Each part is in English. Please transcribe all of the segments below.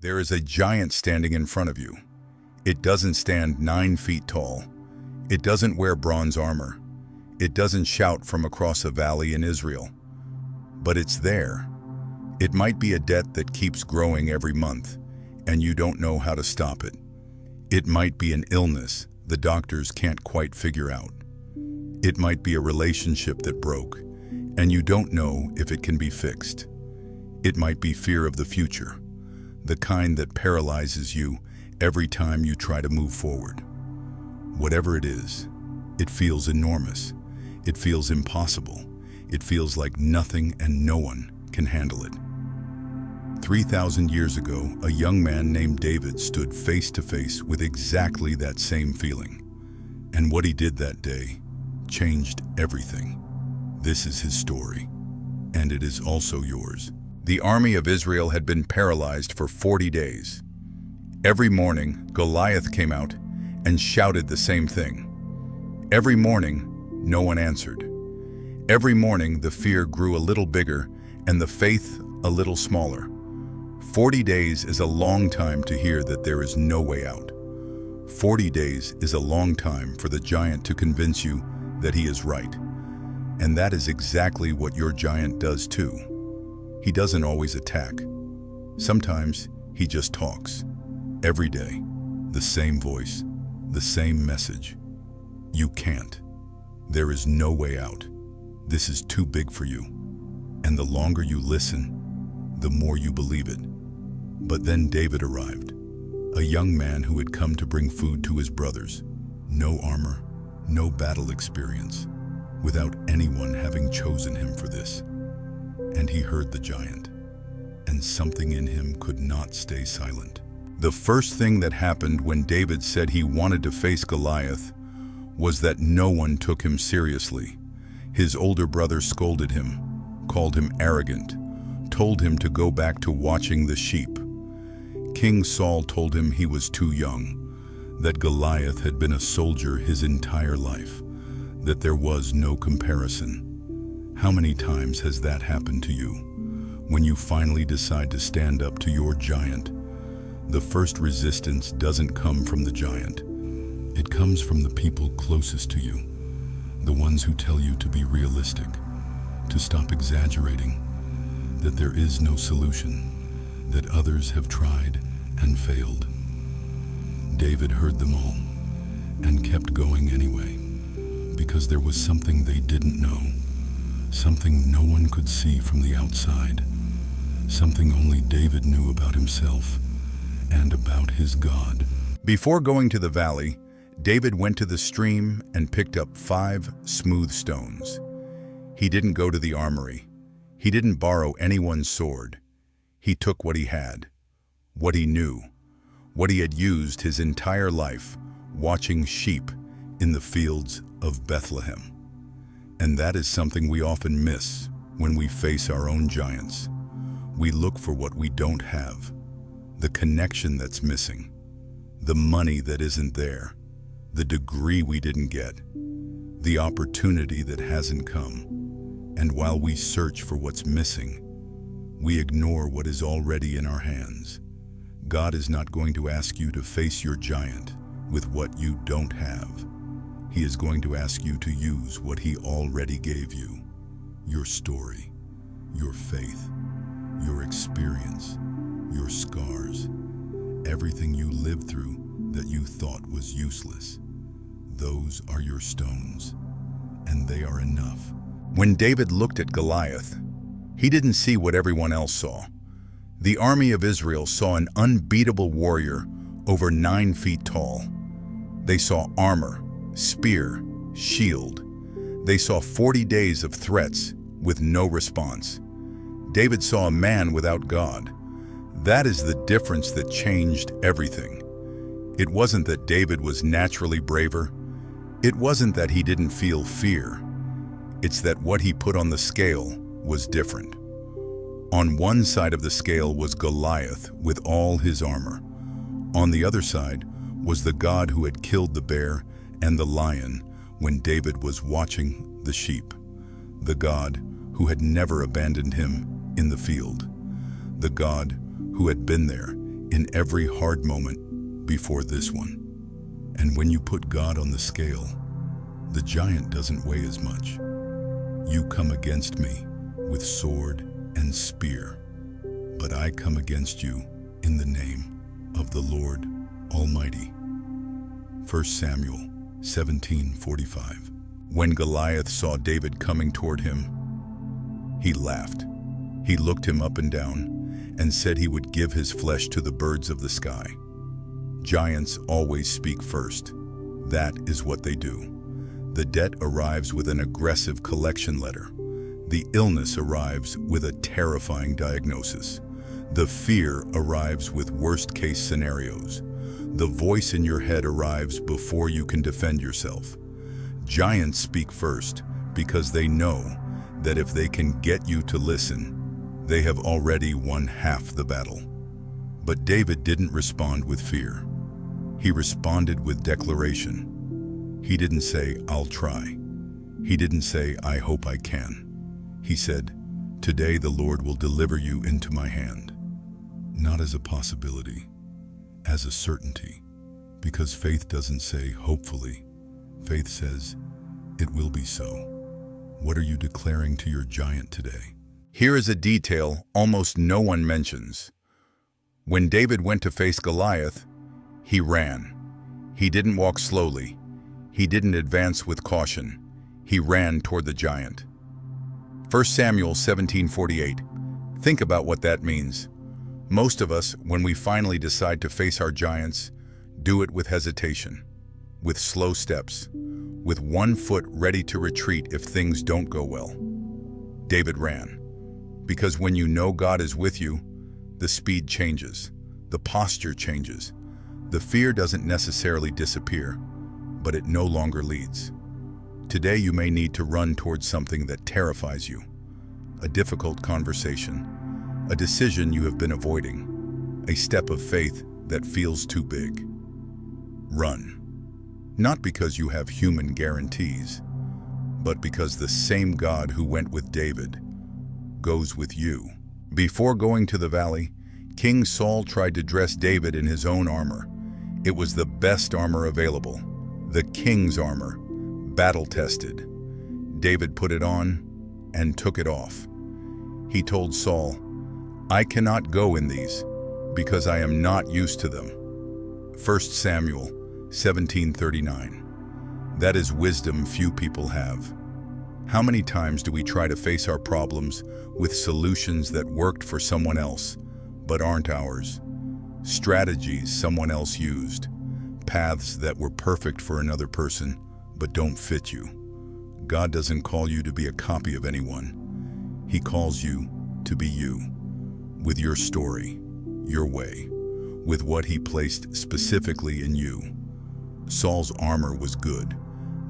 There is a giant standing in front of you. It doesn't stand 9 feet tall. It doesn't wear bronze armor. It doesn't shout from across a valley in Israel. But it's there. It might be a debt that keeps growing every month, and you don't know how to stop it. It might be an illness the doctors can't quite figure out. It might be a relationship that broke, and you don't know if it can be fixed. It might be fear of the future, the kind that paralyzes you every time you try to move forward. Whatever it is, it feels enormous. It feels impossible. It feels like nothing and no one can handle it. 3,000 years ago, a young man named David stood face to face with exactly that same feeling. And what he did that day changed everything. This is his story, and it is also yours. The army of Israel had been paralyzed for 40 days. Every morning, Goliath came out and shouted the same thing. Every morning, no one answered. Every morning, the fear grew a little bigger and the faith a little smaller. 40 days is a long time to hear that there is no way out. 40 days is a long time for the giant to convince you that he is right. And that is exactly what your giant does too. He doesn't always attack. Sometimes he just talks. Every day, the same voice, the same message. You can't. There is no way out. This is too big for you. And the longer you listen, the more you believe it. But then David arrived, a young man who had come to bring food to his brothers. No armor, no battle experience, without anyone having chosen him for this. And he heard the giant, and something in him could not stay silent. The first thing that happened when David said he wanted to face Goliath was that no one took him seriously. His older brother scolded him, called him arrogant, told him to go back to watching the sheep. King Saul told him he was too young, that Goliath had been a soldier his entire life, that there was no comparison. How many times has that happened to you? When you finally decide to stand up to your giant, the first resistance doesn't come from the giant. It comes from the people closest to you, the ones who tell you to be realistic, to stop exaggerating, that there is no solution, that others have tried and failed. David heard them all and kept going anyway, because there was something they didn't know. Something no one could see from the outside. Something only David knew about himself and about his God. Before going to the valley, David went to the stream and picked up 5 smooth stones. He didn't go to the armory. He didn't borrow anyone's sword. He took what he had, what he knew, what he had used his entire life, watching sheep in the fields of Bethlehem. And that is something we often miss when we face our own giants. We look for what we don't have, the connection that's missing, the money that isn't there, the degree we didn't get, the opportunity that hasn't come. And while we search for what's missing, we ignore what is already in our hands. God is not going to ask you to face your giant with what you don't have. He is going to ask you to use what he already gave you. Your story, your faith, your experience, your scars, everything you lived through that you thought was useless. Those are your stones, and they are enough. When David looked at Goliath, he didn't see what everyone else saw. The army of Israel saw an unbeatable warrior over 9 feet tall. They saw armor, spear, shield. They saw 40 days of threats with no response. David saw a man without God. That is the difference that changed everything. It wasn't that David was naturally braver. It wasn't that he didn't feel fear. It's that what he put on the scale was different. On one side of the scale was Goliath with all his armor. On the other side was the God who had killed the bear and the lion when David was watching the sheep. The God who had never abandoned him in the field. The God who had been there in every hard moment before this one. And when you put God on the scale, the giant doesn't weigh as much. You come against me with sword and spear, but I come against you in the name of the Lord Almighty. 1 Samuel 17:45. When Goliath saw David coming toward him, he laughed. He looked him up and down and said he would give his flesh to the birds of the sky. Giants always speak first. That is what they do. The debt arrives with an aggressive collection letter. The illness arrives with a terrifying diagnosis. The fear arrives with worst-case scenarios. The voice in your head arrives before you can defend yourself. Giants speak first because they know that if they can get you to listen, they have already won half the battle. But David didn't respond with fear. He responded with declaration. He didn't say, "I'll try." He didn't say, "I hope I can." He said, "Today the Lord will deliver you into my hand." Not as a possibility, as a certainty. Because faith doesn't say, "hopefully." Faith says, "It will be so." What are you declaring to your giant today? Here is a detail almost no one mentions. When David went to face Goliath, he ran. He didn't walk slowly. He didn't advance with caution. He ran toward the giant. 1 Samuel 17:48. Think about what that means. Most of us, when we finally decide to face our giants, do it with hesitation, with slow steps, with one foot ready to retreat if things don't go well. David ran. Because when you know God is with you, the speed changes, the posture changes. The fear doesn't necessarily disappear, but it no longer leads. Today you may need to run towards something that terrifies you. A difficult conversation, a decision you have been avoiding, a step of faith that feels too big. Run. Not because you have human guarantees, but because the same God who went with David goes with you. Before going to the valley, King Saul tried to dress David in his own armor. It was the best armor available, the king's armor, battle-tested. David put it on and took it off. He told Saul, "I cannot go in these because I am not used to them." 1 Samuel 17:39. That is wisdom few people have. How many times do we try to face our problems with solutions that worked for someone else, but aren't ours? Strategies someone else used, paths that were perfect for another person, but don't fit you. God doesn't call you to be a copy of anyone. He calls you to be you, with your story, your way, with what He placed specifically in you. Saul's armor was good,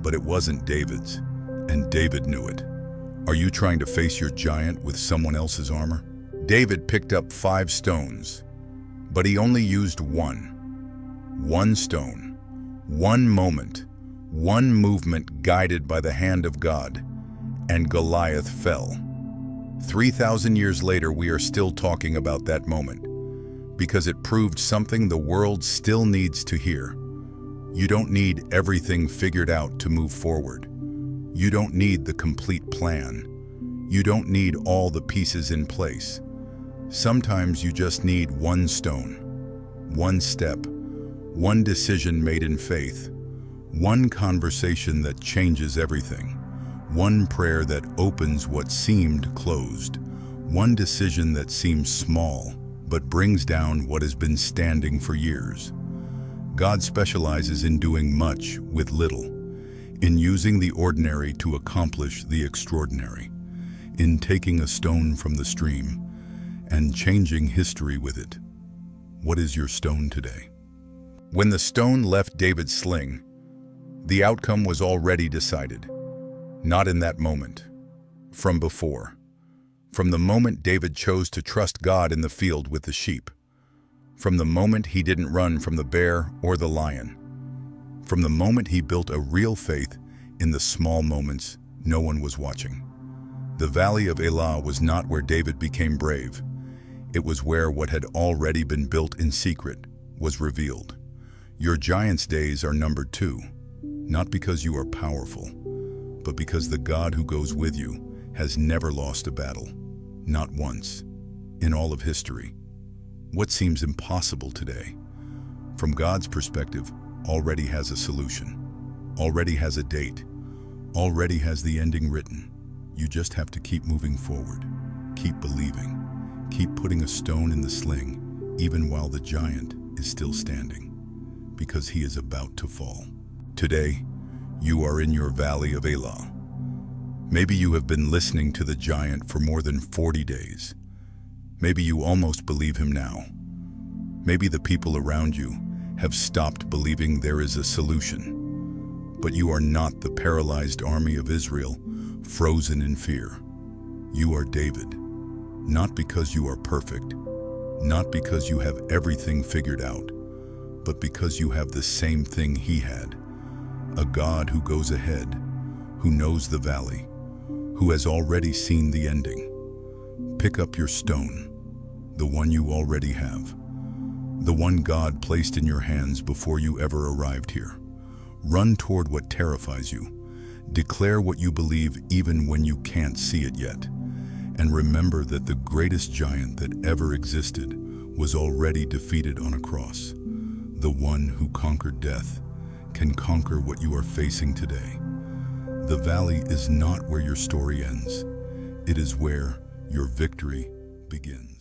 but it wasn't David's, and David knew it. Are you trying to face your giant with someone else's armor? David picked up 5 stones, but he only used one. One stone, one moment, one movement guided by the hand of God, and Goliath fell. 3,000 years later, we are still talking about that moment, because it proved something the world still needs to hear. You don't need everything figured out to move forward. You don't need the complete plan. You don't need all the pieces in place. Sometimes you just need one stone, one step, one decision made in faith, one conversation that changes everything, one prayer that opens what seemed closed, one decision that seems small but brings down what has been standing for years. God specializes in doing much with little, in using the ordinary to accomplish the extraordinary, in taking a stone from the stream and changing history with it. What is your stone today? When the stone left David's sling, the outcome was already decided. Not in that moment, from before. From the moment David chose to trust God in the field with the sheep. From the moment he didn't run from the bear or the lion. From the moment he built a real faith in the small moments no one was watching. The valley of Elah was not where David became brave. It was where what had already been built in secret was revealed. Your giant's days are numbered too, not because you are powerful, but because the God who goes with you has never lost a battle, not once, in all of history. What seems impossible today, from God's perspective, already has a solution, already has a date, already has the ending written. You just have to keep moving forward, keep believing, keep putting a stone in the sling, even while the giant is still standing, because he is about to fall. Today, you are in your valley of Elah. Maybe you have been listening to the giant for more than 40 days. Maybe you almost believe him now. Maybe the people around you have stopped believing there is a solution. But you are not the paralyzed army of Israel, frozen in fear. You are David, not because you are perfect, not because you have everything figured out, but because you have the same thing he had, a God who goes ahead, who knows the valley, who has already seen the ending. Pick up your stone, the one you already have, the one God placed in your hands before you ever arrived here. Run toward what terrifies you. Declare what you believe even when you can't see it yet. And remember that the greatest giant that ever existed was already defeated on a cross. The one who conquered death can conquer what you are facing today. The valley is not where your story ends. It is where your victory begins.